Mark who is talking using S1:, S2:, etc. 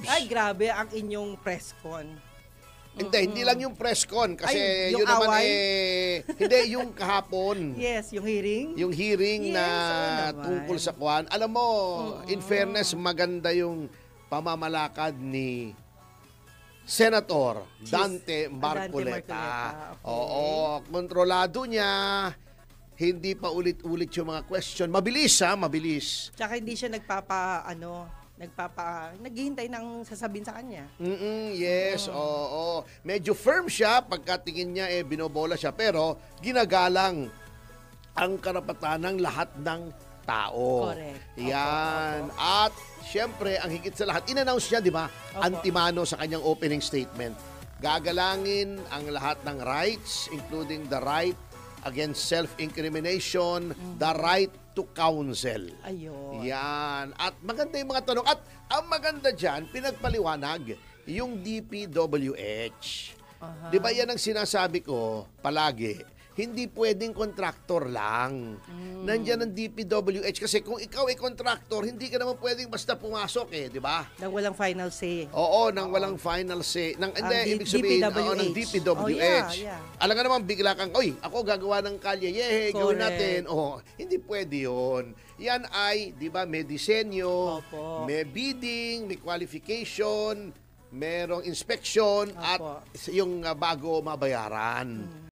S1: Barbs.
S2: Ay, grabe ang inyong press con.
S1: Hindi lang yung press con kasi
S2: Ay, yung
S1: yun naman
S2: away?
S1: hindi yung kahapon.
S2: Yes, yung hearing.
S1: Yung hearing
S2: Yes,
S1: na
S2: oo naman.
S1: tungkol sa kwan. Alam mo, in fairness, maganda yung pamamalakad ni Senator Dante Marcoleta.
S2: Okay.
S1: Oo, kontrolado niya. Hindi pa ulit-ulit yung mga question. Mabilis mabilis.
S2: Tsaka hindi siya naghihintay ng sasabihin sa kanya.
S1: Yes, oo. Medyo firm siya pagkatingin niya binobola siya pero ginagalang ang karapatan ng lahat ng tao.
S2: Correct.
S1: Yan.
S2: Opo.
S1: At syempre, ang higit sa lahat, in-announce niya, di ba,
S2: Opo.
S1: antimano sa kanyang opening statement. Gagalangin ang lahat ng rights, including the right against self-incrimination, the right to counsel.
S2: Ayun.
S1: Yan. At maganda yung mga tanong. At ang maganda dyan, pinagpaliwanag yung DPWH. Di ba yan ang sinasabi ko palagi? Hindi pwedeng contractor lang. Nandiyan ang DPWH kasi kung ikaw ay contractor, hindi ka naman pwedeng basta pumasok di ba?
S2: Nang walang final say.
S1: Oo, nang walang final say. Hindi, ibig sabihin, ng DPWH.
S2: Oh, yeah.
S1: Alam nga naman, bigla kang, ako gagawa ng kalye, gawin natin. Hindi pwede yun. Yan ay, di ba, may disenyo,
S2: Opo.
S1: may bidding, may qualification, merong inspection, at
S2: Opo.
S1: yung bago mabayaran.